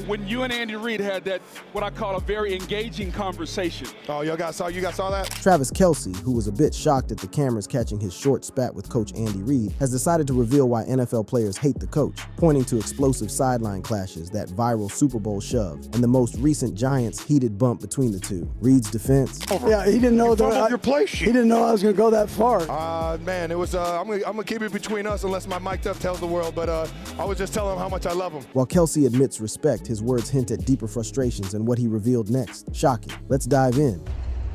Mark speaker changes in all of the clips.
Speaker 1: when you and Andy Reid had that, what I call a very engaging conversation.
Speaker 2: Oh, you guys saw that?
Speaker 3: Travis Kelce, who was a bit shocked at the cameras catching his short spat with coach Andy Reid, has decided to reveal why NFL players hate the coach, pointing to explosive sideline clashes, that viral Super Bowl shove, and the most recent Giants heated bump between the two. Reid's defense.
Speaker 4: Yeah, he didn't know that.
Speaker 2: Your play sheet.
Speaker 4: He didn't know I was going to go that far.
Speaker 2: Man, it was. I'm gonna keep it between us unless my mic up tells the world. But I was just telling him how much I love him.
Speaker 3: While Kelce admits respect, his words hint at deeper frustrations and what he revealed next. Shocking. Let's dive in.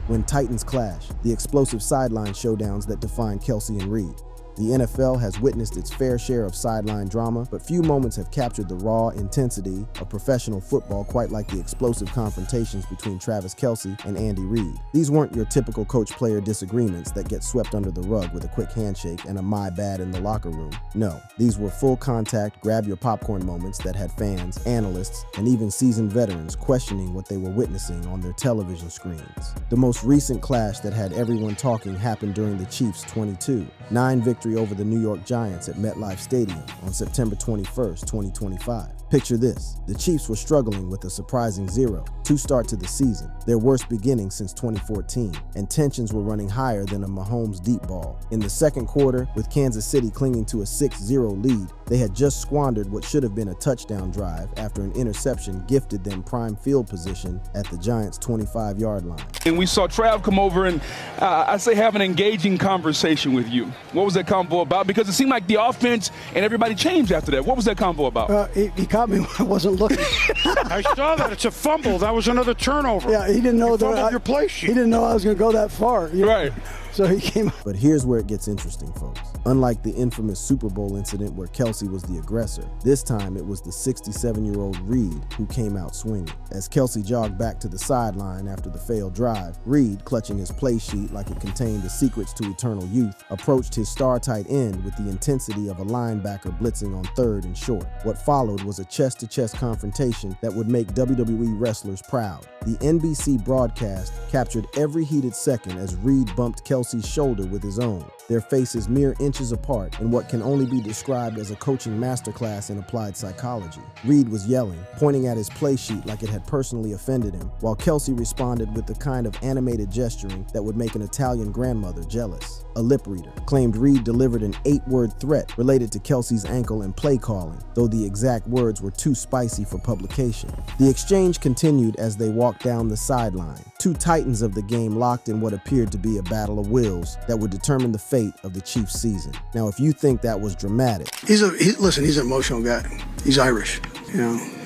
Speaker 3: When Titans clash, the explosive sideline showdowns that define Kelce and Reid. The NFL has witnessed its fair share of sideline drama, but few moments have captured the raw intensity of professional football quite like the explosive confrontations between Travis Kelce and Andy Reid. These weren't your typical coach-player disagreements that get swept under the rug with a quick handshake and a "my bad" in the locker room. No, these were full-contact, grab-your-popcorn moments that had fans, analysts, and even seasoned veterans questioning what they were witnessing on their television screens. The most recent clash that had everyone talking happened during the Chiefs' 22-9 victory over the New York Giants at MetLife Stadium on September 21st, 2025. Picture this. The Chiefs were struggling with a surprising 0-2 start to the season, their worst beginning since 2014, and tensions were running higher than a Mahomes deep ball. In the second quarter, with Kansas City clinging to a 6-0 lead, they had just squandered what should have been a touchdown drive after an interception gifted them prime field position at the Giants' 25-yard line.
Speaker 1: And we saw Trav come over and, I say, have an engaging conversation with you. What was that convo about? Because it seemed like the offense and everybody changed after that. What was that convo about?
Speaker 4: He caught me when I wasn't looking.
Speaker 5: I saw that. It's a fumble. That was another turnover.
Speaker 4: Yeah, he didn't know that.
Speaker 5: Your play sheet.
Speaker 4: He didn't know I was going to go that far.
Speaker 1: Right.
Speaker 4: So he came.
Speaker 3: But here's where it gets interesting, folks. Unlike the infamous Super Bowl incident where Kelce was the aggressor, this time it was the 67-year-old Reid who came out swinging. As Kelce jogged back to the sideline after the failed drive, Reid, clutching his play sheet like it contained the secrets to eternal youth, approached his star tight end with the intensity of a linebacker blitzing on third and short. What followed was a chest-to-chest confrontation that would make WWE wrestlers proud. The NBC broadcast captured every heated second as Reid bumped Kelce's shoulder with his own, their faces mere inches apart in what can only be described as a coaching masterclass in applied psychology. Reid was yelling, pointing at his play sheet like it had personally offended him, while Kelce responded with the kind of animated gesturing that would make an Italian grandmother jealous. A lip reader claimed Reid delivered an 8-word threat related to Kelce's ankle and play calling, though the exact words were too spicy for publication. The exchange continued as they walked down the sideline, two titans of the game locked in what appeared to be a battle of wills that would determine the fate of the Chiefs' season. Now, if you think that was dramatic,
Speaker 4: He's an emotional guy. He's Irish.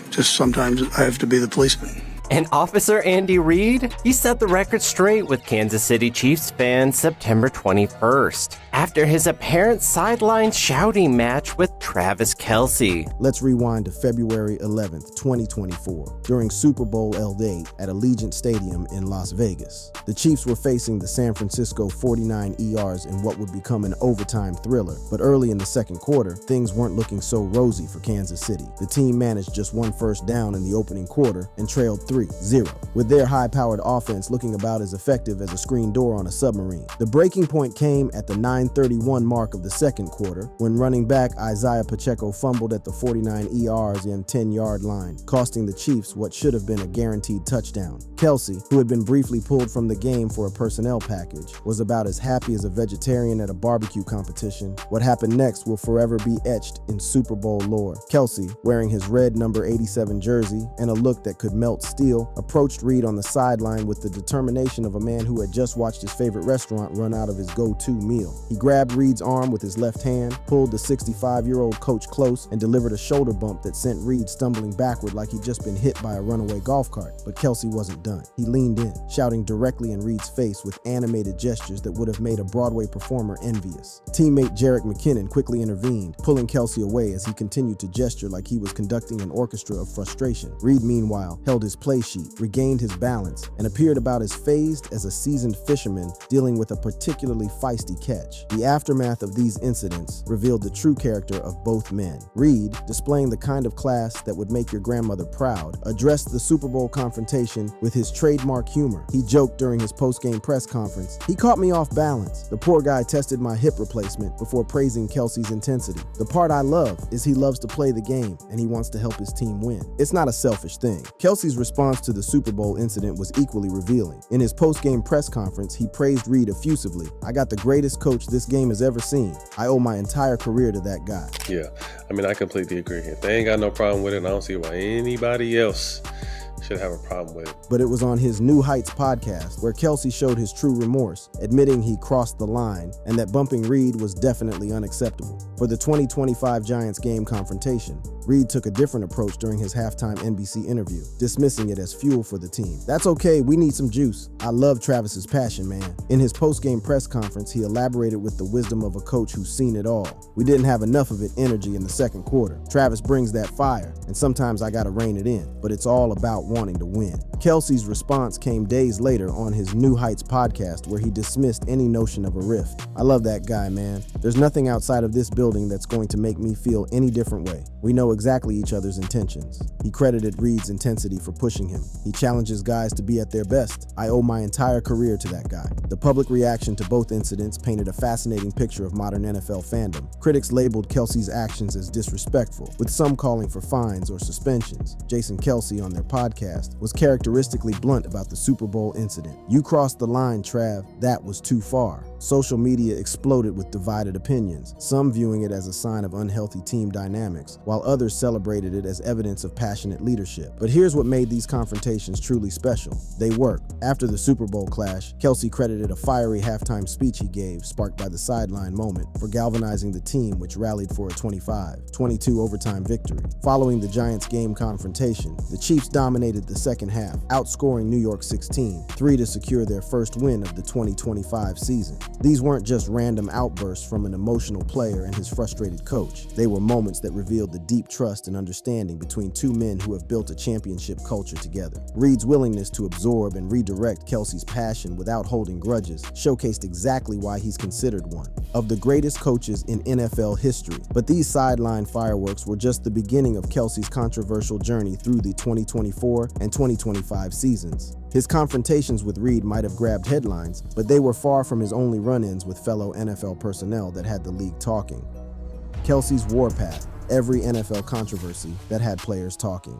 Speaker 4: Just sometimes I have to be the policeman.
Speaker 6: And Officer Andy Reid, he set the record straight with Kansas City Chiefs fans September 21st, after his apparent sideline shouting match with Travis Kelce.
Speaker 3: let's rewind to February 11th, 2024, during Super Bowl LVIII at Allegiant Stadium in Las Vegas. The Chiefs were facing the San Francisco 49ers in what would become an overtime thriller, but early in the second quarter, things weren't looking so rosy for Kansas City. The team managed just one first down in the opening quarter and trailed 3-0, with their high-powered offense looking about as effective as a screen door on a submarine. The breaking point came at the 9:31 mark of the second quarter, when running back Isaiah Pacheco fumbled at the 49ers in 10-yard line, costing the Chiefs what should have been a guaranteed touchdown. Kelce, who had been briefly pulled from the game for a personnel package, was about as happy as a vegetarian at a barbecue competition. What happened next will forever be etched in Super Bowl lore. Kelce, wearing his red number 87 jersey and a look that could melt steel, approached Reid on the sideline with the determination of a man who had just watched his favorite restaurant run out of his go-to meal. He grabbed Reid's arm with his left hand, pulled the 65-year-old coach close, and delivered a shoulder bump that sent Reid stumbling backward like he'd just been hit by a runaway golf cart. But Kelce wasn't done. He leaned in, shouting directly in Reid's face with animated gestures that would have made a Broadway performer envious. Teammate Jerick McKinnon quickly intervened, pulling Kelce away as he continued to gesture like he was conducting an orchestra of frustration. Reid, meanwhile, held his play sheet, regained his balance, and appeared about as phased as a seasoned fisherman dealing with a particularly feisty catch. match. The aftermath of these incidents revealed the true character of both men. Reid, displaying the kind of class that would make your grandmother proud, addressed the Super Bowl confrontation with his trademark humor. He joked during his post-game press conference, "He caught me off balance. The poor guy tested my hip replacement," before praising Kelce's intensity. "The part I love is he loves to play the game and he wants to help his team win." It's not a selfish thing. Kelce's response to the Super Bowl incident was equally revealing. In his post-game press conference, he praised Reid effusively. "I got the greatest coach this game has ever seen. I owe my entire career to that guy."
Speaker 7: Yeah, I mean, I completely agree. If they ain't got no problem with it, I don't see why anybody else should have a problem with it.
Speaker 3: But it was on his New Heights podcast where Kelce showed his true remorse, admitting he crossed the line and that bumping Reid was definitely unacceptable. For the 2025 Giants game confrontation, Reid took a different approach during his halftime NBC interview, dismissing it as fuel for the team. "That's okay, we need some juice. I love Travis's passion, man." In his post-game press conference, he elaborated with the wisdom of a coach who's seen it all. "We didn't have enough of it energy in the second quarter. Travis brings that fire, and sometimes I gotta rein it in, but it's all about wanting to win." Kelce's response came days later on his New Heights podcast where he dismissed any notion of a rift. "I love that guy, man. There's nothing outside of this building that's going to make me feel any different way. We know exactly each other's intentions." He credited Reid's intensity for pushing him. "He challenges guys to be at their best. I owe my entire career to that guy." The public reaction to both incidents painted a fascinating picture of modern NFL fandom. Critics labeled Kelce's actions as disrespectful, with some calling for fines or suspensions. Jason Kelce on their podcast was characteristically blunt about the Super Bowl incident. "You crossed the line, Trav. That was too far." Social media exploded with divided opinions, some viewing it as a sign of unhealthy team dynamics, while others celebrated it as evidence of passionate leadership. But here's what made these confrontations truly special. They worked. After the Super Bowl clash, Kelce credited a fiery halftime speech he gave, sparked by the sideline moment, for galvanizing the team, which rallied for a 25-22 overtime victory. Following the Giants game confrontation, the Chiefs dominated the second half, outscoring New York 16-3 to secure their first win of the 2025 season. These weren't just random outbursts from an emotional player and his frustrated coach. They were moments that revealed the deep trust and understanding between two men who have built a championship culture together. Reid's willingness to absorb and redirect Kelce's passion without holding grudges showcased exactly why he's considered one of the greatest coaches in NFL history. But these sideline fireworks were just the beginning of Kelce's controversial journey through the 2024 and 2025 seasons. His confrontations with Reid might have grabbed headlines, but they were far from his only run-ins with fellow NFL personnel that had the league talking. Kelce's warpath, every NFL controversy that had players talking.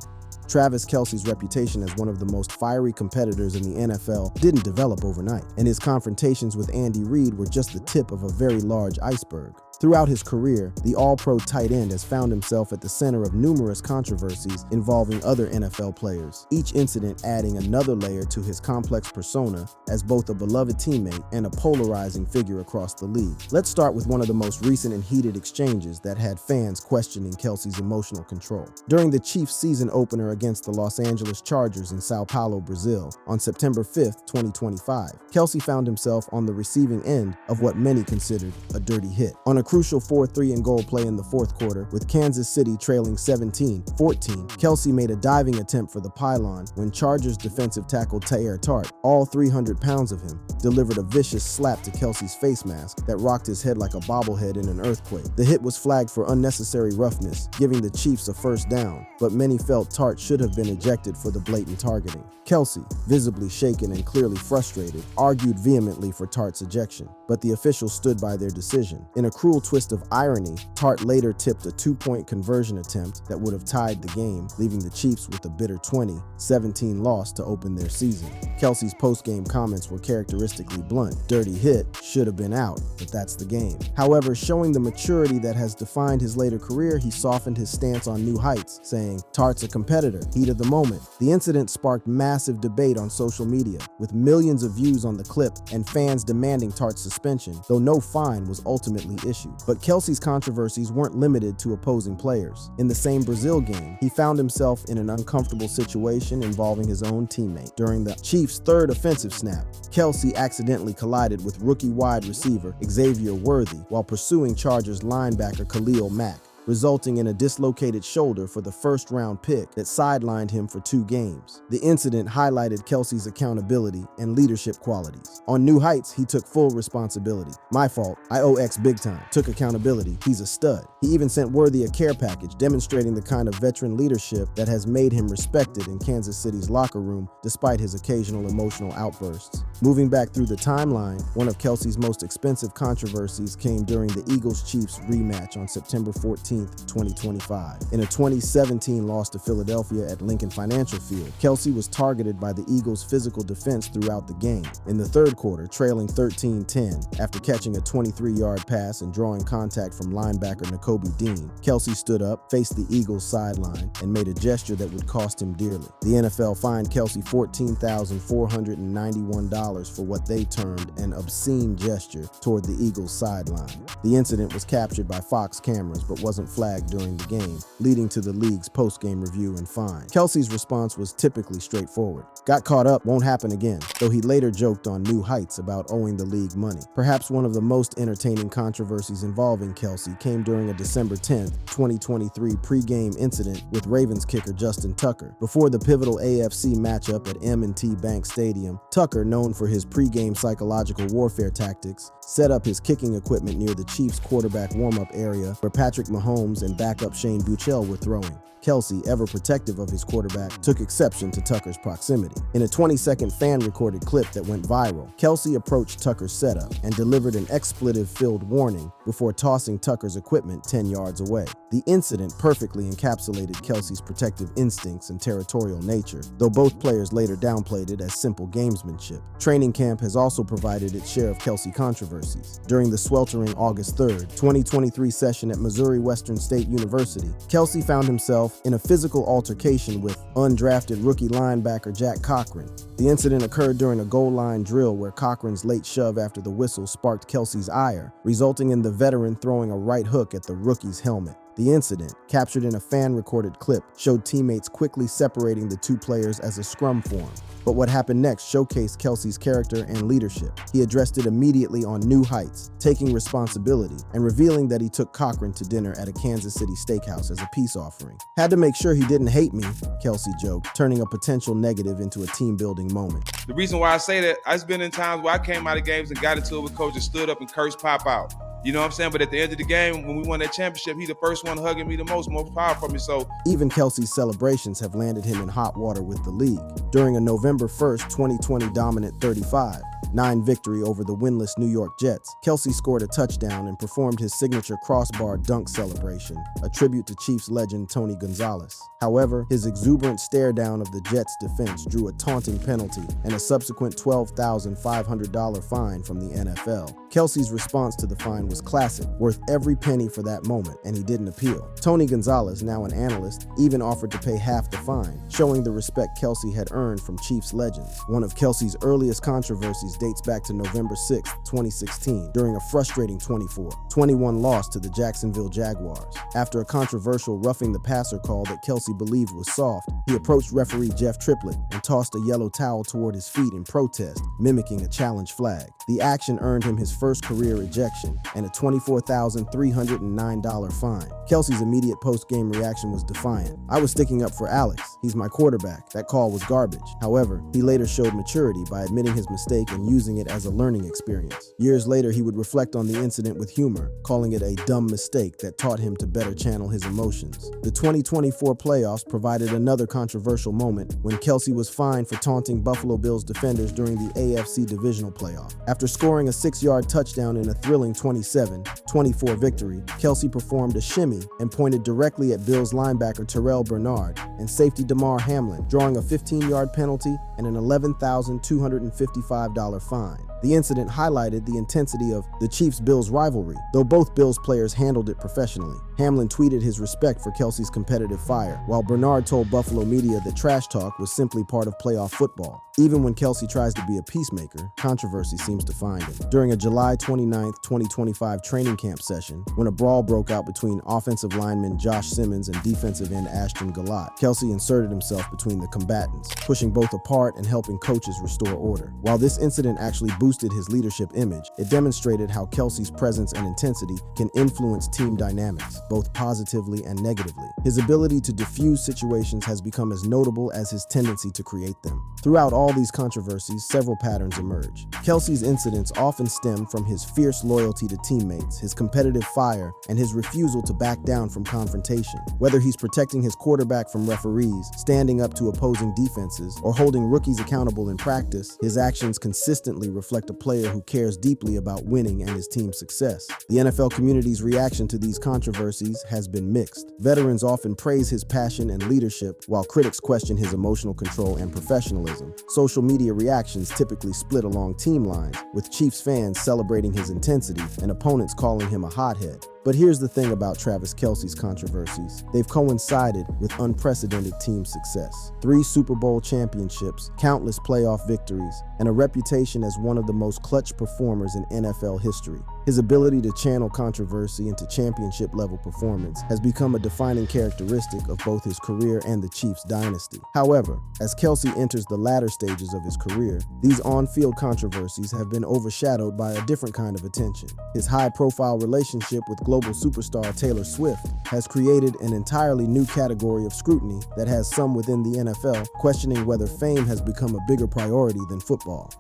Speaker 3: Travis Kelce's reputation as one of the most fiery competitors in the NFL didn't develop overnight, and his confrontations with Andy Reid were just the tip of a very large iceberg. Throughout his career, the All-Pro tight end has found himself at the center of numerous controversies involving other NFL players, each incident adding another layer to his complex persona as both a beloved teammate and a polarizing figure across the league. Let's start with one of the most recent and heated exchanges that had fans questioning Kelce's emotional control. During the Chiefs season opener against the Los Angeles Chargers in Sao Paulo, Brazil, on September 5th, 2025, Kelce found himself on the receiving end of what many considered a dirty hit. On a crucial 4-3 and goal play in the fourth quarter, with Kansas City trailing 17-14, Kelce made a diving attempt for the pylon when Chargers defensive tackle Teair Tart, all 300 pounds of him, delivered a vicious slap to Kelce's face mask that rocked his head like a bobblehead in an earthquake. The hit was flagged for unnecessary roughness, giving the Chiefs a first down, but many felt Tart should have been ejected for the blatant targeting. Kelce, visibly shaken and clearly frustrated, argued vehemently for Tart's ejection, but the officials stood by their decision. In a cruel twist of irony, Tart later tipped a 2-point conversion attempt that would have tied the game, leaving the Chiefs with a bitter 20-17 loss to open their season. Kelce's post-game comments were characteristically blunt. "Dirty hit, should have been out, but that's the game." However, showing the maturity that has defined his later career, he softened his stance on New Heights, saying, "Tart's a competitor, heat of the moment." The incident sparked massive debate on social media, with millions of views on the clip and fans demanding Tart's suspension, though no fine was ultimately issued. But Kelce's controversies weren't limited to opposing players. In the same Brazil game, he found himself in an uncomfortable situation involving his own teammate. During the Chiefs' third offensive snap, Kelce accidentally collided with rookie wide receiver Xavier Worthy while pursuing Chargers linebacker Khalil Mack. resulting in a dislocated shoulder for the first-round pick that sidelined him for 2 games. The incident highlighted Kelce's accountability and leadership qualities. On New Heights, he took full responsibility. "My fault. I owe X big time." Took accountability. He's a stud. He even sent Worthy a care package demonstrating the kind of veteran leadership that has made him respected in Kansas City's locker room despite his occasional emotional outbursts. Moving back through the timeline, one of Kelce's most expensive controversies came during the Eagles-Chiefs rematch on September 14, 2025. In a 2017 loss to Philadelphia at Lincoln Financial Field, Kelce was targeted by the Eagles' physical defense throughout the game. In the third quarter, trailing 13-10, after catching a 23-yard pass and drawing contact from linebacker Nakobe Dean, Kelce stood up, faced the Eagles sideline, and made a gesture that would cost him dearly. The NFL fined Kelce $14,491 for what they termed an obscene gesture toward the Eagles sideline. The incident was captured by Fox cameras but wasn't flagged during the game, leading to the league's post-game review and fine. Kelce's response was typically straightforward. "Got caught up, won't happen again," though he later joked on New Heights about owing the league money. Perhaps one of the most entertaining controversies involving Kelce came during a December 10, 2023 pre-game incident with Ravens kicker Justin Tucker. Before the pivotal AFC matchup at M&T Bank Stadium, Tucker, known for his pre-game psychological warfare tactics, set up his kicking equipment near the Chiefs' quarterback warm-up area where Patrick Mahomes and backup Shane Buechele were throwing. Kelce, ever protective of his quarterback, took exception to Tucker's proximity. In a 20-second fan-recorded clip that went viral, Kelce approached Tucker's setup and delivered an expletive-filled warning before tossing Tucker's equipment 10 yards away. The incident perfectly encapsulated Kelce's protective instincts and territorial nature, though both players later downplayed it as simple gamesmanship. Training camp has also provided its share of Kelce controversies. During the sweltering August 3rd, 2023 session at Missouri Western State University, Kelce found himself in a physical altercation with undrafted rookie linebacker Jack Cochran. The incident occurred during a goal line drill where Cochran's late shove after the whistle sparked Kelce's ire, resulting in the veteran throwing a right hook at the rookie's helmet. The incident, captured in a fan-recorded clip, showed teammates quickly separating the 2 players as a scrum formed. But what happened next showcased Kelce's character and leadership. He addressed it immediately on New Heights, taking responsibility and revealing that he took Cochran to dinner at a Kansas City steakhouse as a peace offering. "Had to make sure he didn't hate me," Kelce joked, turning a potential negative into a team-building moment.
Speaker 8: The reason why I say that, I've been in times where I came out of games and got into it with coaches, stood up and cursed Pop out. You know what I'm saying? But at the end of the game, when we won that championship, he the first one hugging me the most powerful for me. So
Speaker 3: even Kelce's celebrations have landed him in hot water with the league. During a November 1st, 2020 dominant 35-9 victory over the winless New York Jets, Kelce scored a touchdown and performed his signature crossbar dunk celebration, a tribute to Chiefs legend Tony Gonzalez. However, his exuberant stare down of the Jets' defense drew a taunting penalty and a subsequent $12,500 fine from the NFL. Kelce's response to the fine was classic, worth every penny for that moment, and he didn't appeal. Tony Gonzalez, now an analyst, even offered to pay half the fine, showing the respect Kelce had earned from Chiefs legends. One of Kelce's earliest controversies dates back to November 6, 2016, during a frustrating 24-21 loss to the Jacksonville Jaguars. After a controversial roughing the passer call that Kelce believed was soft, he approached referee Jeff Triplett and tossed a yellow towel toward his feet in protest, mimicking a challenge flag. The action earned him his first career ejection and a $24,309 fine. Kelce's immediate post-game reaction was defiant. "I was sticking up for Alex. He's my quarterback. That call was garbage." However, he later showed maturity by admitting his mistake and using it as a learning experience. Years later, he would reflect on the incident with humor, calling it a dumb mistake that taught him to better channel his emotions. The 2024 playoffs provided another controversial moment when Kelce was fined for taunting Buffalo Bills defenders during the AFC divisional playoff. After scoring a 6-yard touchdown in a thrilling 27-24 victory, Kelce performed a shimmy and pointed directly at Bills linebacker Terrell Bernard and safety Damar Hamlin, drawing a 15-yard penalty and an $11,255 fine. The incident highlighted the intensity of the Chiefs-Bills rivalry, though both Bills players handled it professionally. Hamlin tweeted his respect for Kelce's competitive fire, while Bernard told Buffalo media that trash talk was simply part of playoff football. Even when Kelce tries to be a peacemaker, controversy seems to find him. During a July 29, 2025 training camp session, when a brawl broke out between offensive lineman Josh Simmons and defensive end Ashton Galat, Kelce inserted himself between the combatants, pushing both apart and helping coaches restore order. While this incident actually boosted boosted his leadership image, it demonstrated how Kelce's presence and intensity can influence team dynamics, both positively and negatively. His ability to diffuse situations has become as notable as his tendency to create them. Throughout all these controversies, several patterns emerge. Kelce's incidents often stem from his fierce loyalty to teammates, his competitive fire, and his refusal to back down from confrontation. Whether he's protecting his quarterback from referees, standing up to opposing defenses, or holding rookies accountable in practice, his actions consistently reflect a player who cares deeply about winning and his team's success. The NFL community's reaction to these controversies has been mixed. Veterans often praise his passion and leadership, while critics question his emotional control and professionalism. Social media reactions typically split along team lines, with Chiefs fans celebrating his intensity and opponents calling him a hothead. But here's the thing about Travis Kelce's controversies. They've coincided with unprecedented team success. 3 Super Bowl championships, countless playoff victories, and a reputation as one of the most clutch performers in NFL history. His ability to channel controversy into championship-level performance has become a defining characteristic of both his career and the Chiefs' dynasty. However, as Kelce enters the latter stages of his career, these on-field controversies have been overshadowed by a different kind of attention. His high-profile relationship with global superstar Taylor Swift has created an entirely new category of scrutiny that has some within the NFL questioning whether fame has become a bigger priority than football.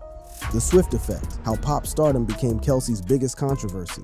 Speaker 3: The Swift effect, how pop stardom became Kelce's biggest controversy.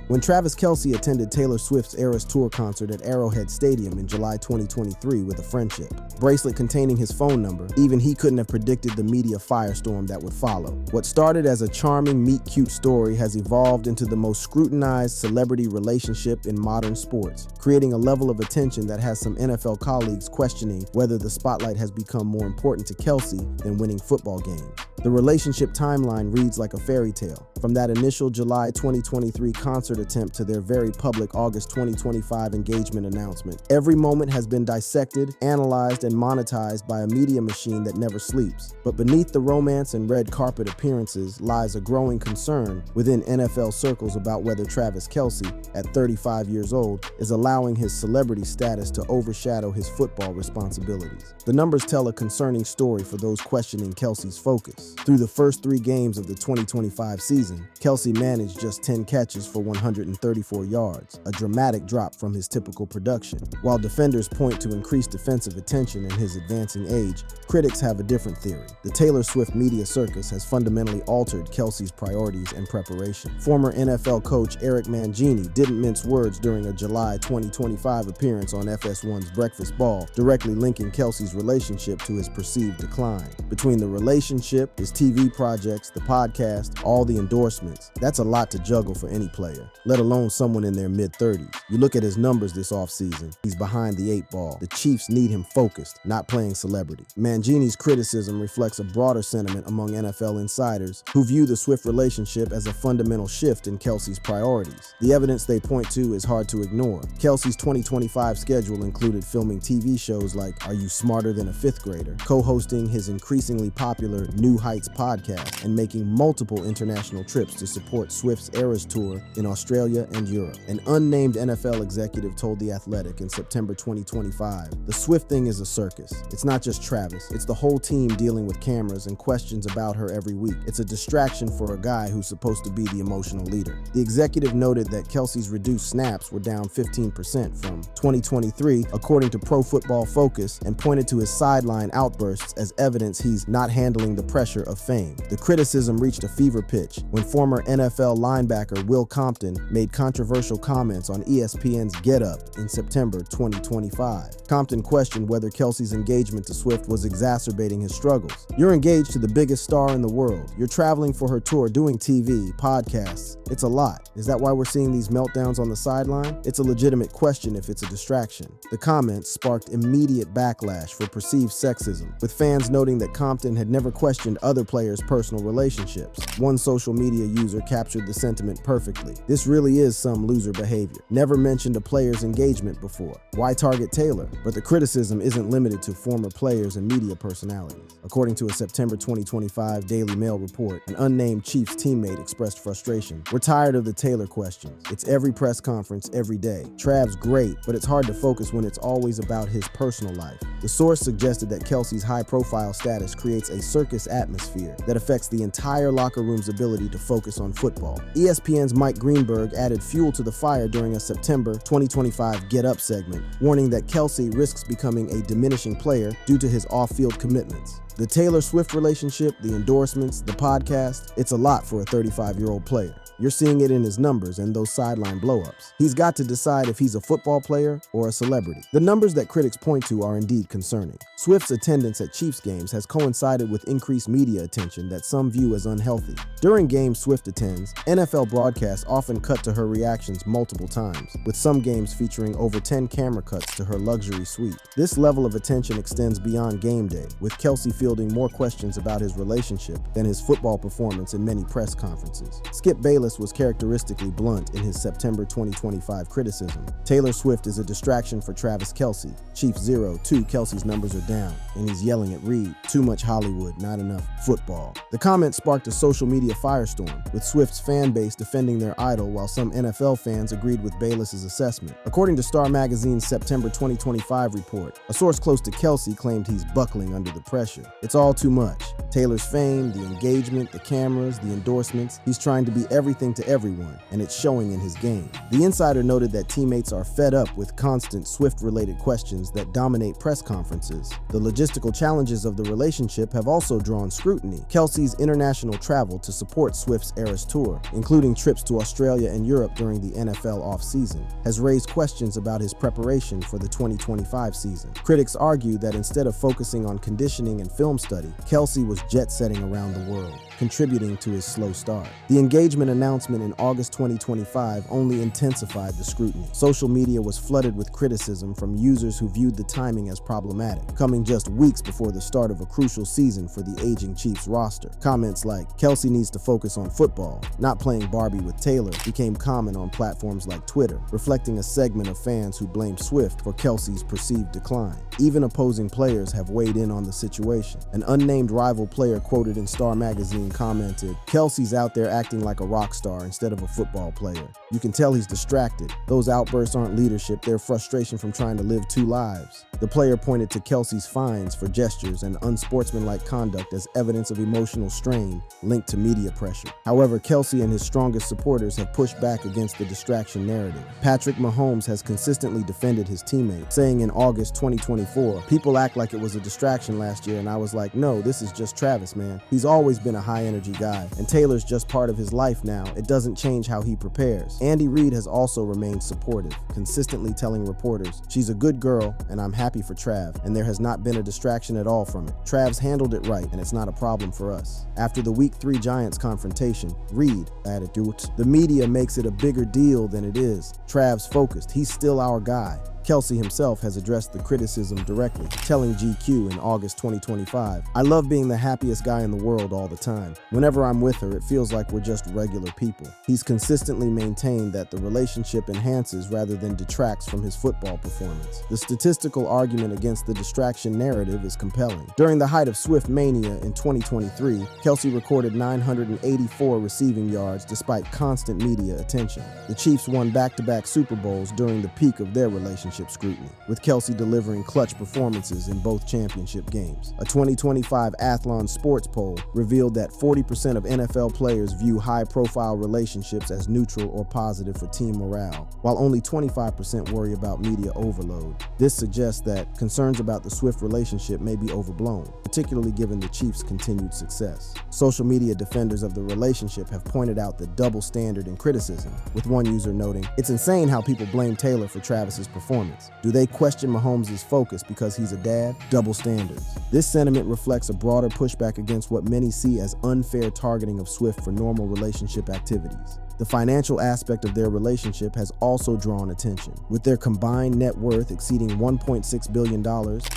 Speaker 3: When Travis Kelce attended Taylor Swift's Eras Tour concert at Arrowhead Stadium in July 2023 with a friendship bracelet containing his phone number, even he couldn't have predicted the media firestorm that would follow. What started as a charming meet-cute story has evolved into the most scrutinized celebrity relationship in modern sports, creating a level of attention that has some NFL colleagues questioning whether the spotlight has become more important to Kelce than winning football games. The relationship timeline reads like a fairy tale. From that initial July 2023 concert attempt to their very public August 2025 engagement announcement, every moment has been dissected, analyzed, and monetized by a media machine that never sleeps. But beneath the romance and red carpet appearances lies a growing concern within NFL circles about whether Travis Kelce, at 35 years old, is allowing his celebrity status to overshadow his football responsibilities. The numbers tell a concerning story for those questioning Kelce's focus. Through the first 3 games of the 2025 season, Kelce managed just 10 catches for 134 yards, a dramatic drop from his typical production. While defenders point to increased defensive attention in his advancing age, critics have a different theory. The Taylor Swift media circus has fundamentally altered Kelce's priorities and preparation. Former NFL coach Eric Mangini didn't mince words during a July 2025 appearance on FS1's Breakfast Ball, directly linking Kelce's relationship to his perceived decline. Between the relationship, his TV projects, the podcast, all the endorsements, that's a lot to juggle for any player, let alone someone in their mid-30s. You look at his numbers this offseason, he's behind the 8 ball. The Chiefs need him focused, not playing celebrity. Mangini's criticism reflects a broader sentiment among NFL insiders who view the Swift relationship as a fundamental shift in Kelce's priorities. The evidence they point to is hard to ignore. Kelce's 2025 schedule included filming TV shows like Are You Smarter Than a Fifth Grader, co-hosting his increasingly popular New Heights podcast, and making multiple international trips to support Swift's Eras Tour in Australia and Europe. An unnamed NFL executive told The Athletic in September 2025, "The Swift thing is a circus. It's not just Travis. It's the whole team dealing with cameras and questions about her every week. It's a distraction for a guy who's supposed to be the emotional leader." The executive noted that Kelce's reduced snaps were down 15% from 2023, according to Pro Football Focus, and pointed to his sideline outbursts as evidence he's not handling the pressure of fame. The criticism reached a fever pitch when former NFL linebacker Will Compton made controversial comments on ESPN's Get Up in September 2025. Compton questioned whether Kelce's engagement to Swift was exacerbating his struggles. "You're engaged to the biggest star in the world. You're traveling for her tour, doing TV, podcasts. It's a lot. Is that why we're seeing these meltdowns on the sideline? It's a legitimate question if it's a distraction." The comments sparked immediate backlash for perceived sexism, with fans noting that Compton had never questioned other players' personal relationships. One social media user captured the sentiment perfectly. "This really is some loser behavior. Never mentioned a player's engagement before. Why target Taylor?" But the criticism isn't limited to former players and media personalities. According to a September 2025 Daily Mail report, an unnamed Chiefs teammate expressed frustration. "We're tired of the Taylor questions. It's every press conference, every day. Trav's great, but it's hard to focus when it's always about his personal life." The source suggested that Kelce's high-profile status creates a circus atmosphere atmosphere that affects the entire locker room's ability to focus on football. ESPN's Mike Greenberg added fuel to the fire during a September 2025 Get Up segment, warning that Kelce risks becoming a diminishing player due to his off-field commitments. The Taylor Swift relationship, the endorsements, the podcast, it's a lot for a 35-year-old player. You're seeing it in his numbers and those sideline blowups. He's got to decide if he's a football player or a celebrity. The numbers that critics point to are indeed concerning. Swift's attendance at Chiefs games has coincided with increased media attention that some view as unhealthy. During games Swift attends, NFL broadcasts often cut to her reactions multiple times, with some games featuring over 10 camera cuts to her luxury suite. This level of attention extends beyond game day, with Kelce fielding more questions about his relationship than his football performance in many press conferences. Skip Bayless was characteristically blunt in his September 2025 criticism. Taylor Swift is a distraction for Travis Kelce. Chiefs 0-2, Kelce's numbers are down, and he's yelling at Reid, too much Hollywood, not enough football. The comment sparked a social media firestorm, with Swift's fan base defending their idol while some NFL fans agreed with Bayless's assessment. According to Star Magazine's September 2025 report, a source close to Kelce claimed he's buckling under the pressure. It's all too much. Taylor's fame, the engagement, the cameras, the endorsements, he's trying to be everything to everyone, and it's showing in his game. The insider noted that teammates are fed up with constant Swift-related questions that dominate press conferences. The logistical challenges of the relationship have also drawn scrutiny. Kelce's international travel to support Swift's Eras Tour, including trips to Australia and Europe during the NFL offseason, has raised questions about his preparation for the 2025 season. Critics argue that instead of focusing on conditioning and film study, Kelce was jet-setting around the world, contributing to his slow start. The engagement announcement in August 2025 only intensified the scrutiny. Social media was flooded with criticism from users who viewed the timing as problematic, coming just weeks before the start of a crucial season for the aging Chiefs roster. Comments like, "Kelce needs to focus on football, not playing Barbie with Taylor," became common on platforms like Twitter, reflecting a segment of fans who blamed Swift for Kelce's perceived decline. Even opposing players have weighed in on the situation. An unnamed rival player quoted in Star Magazine commented, "Kelce's out there acting like a rock star instead of a football player. You can tell he's distracted. Those outbursts aren't leadership, they're frustration from trying to live two lives." The player pointed to Kelce's fines for gestures and unsportsmanlike conduct as evidence of emotional strain linked to media pressure. However, Kelce and his strongest supporters have pushed back against the distraction narrative. Patrick Mahomes has consistently defended his teammate, saying in August 2024, "People act like it was a distraction last year, and I was like, no, this is just Travis, man. He's always been a high-energy guy, and Taylor's just part of his life now. It doesn't change how he prepares." Andy Reid has also remained supportive, consistently telling reporters, "She's a good girl, and I'm happy for Trav, and there has not been a distraction at all from it. Trav's handled it right, and it's not a problem for us." After the Week 3 Giants confrontation, Reid added, "The media makes it a bigger deal than it is. Trav's focused. He's still our guy." Kelce himself has addressed the criticism directly, telling GQ in August 2025, "I love being the happiest guy in the world all the time. Whenever I'm with her, it feels like we're just regular people." He's consistently maintained that the relationship enhances rather than detracts from his football performance. The statistical argument against the distraction narrative is compelling. During the height of Swift mania in 2023, Kelce recorded 984 receiving yards despite constant media attention. The Chiefs won back-to-back Super Bowls during the peak of their relationship scrutiny, with Kelce delivering clutch performances in both championship games. A 2025 Athlon Sports poll revealed that 40% of NFL players view high-profile relationships as neutral or positive for team morale, while only 25% worry about media overload. This suggests that concerns about the Swift relationship may be overblown, particularly given the Chiefs' continued success. Social media defenders of the relationship have pointed out the double standard in criticism, with one user noting, "It's insane how people blame Taylor for Travis's performance. Do they question Mahomes' focus because he's a dad? Double standards." This sentiment reflects a broader pushback against what many see as unfair targeting of Swift for normal relationship activities. The financial aspect of their relationship has also drawn attention. With their combined net worth exceeding $1.6 billion,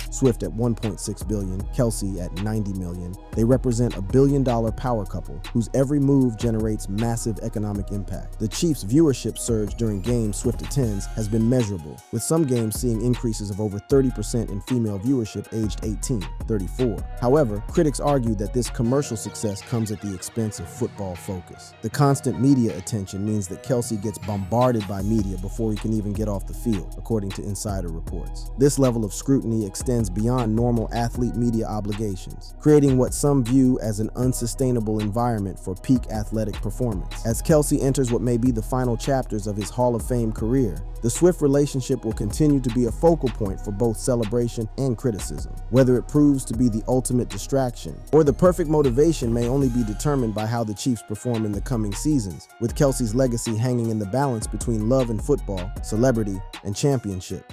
Speaker 3: Swift at $1.6 billion, Kelce at $90 million, they represent a billion-dollar power couple whose every move generates massive economic impact. The Chiefs' viewership surge during games Swift attends has been measurable, with some games seeing increases of over 30% in female viewership aged 18-34. However, critics argue that this commercial success comes at the expense of football focus. The constant media attention means that Kelce gets bombarded by media before he can even get off the field, according to insider reports. This level of scrutiny extends beyond normal athlete media obligations, creating what some view as an unsustainable environment for peak athletic performance. As Kelce enters what may be the final chapters of his Hall of Fame career, the Swift relationship will continue to be a focal point for both celebration and criticism. Whether it proves to be the ultimate distraction or the perfect motivation may only be determined by how the Chiefs perform in the coming seasons, with Kelce's legacy hanging in the balance between love and football, celebrity, and championship.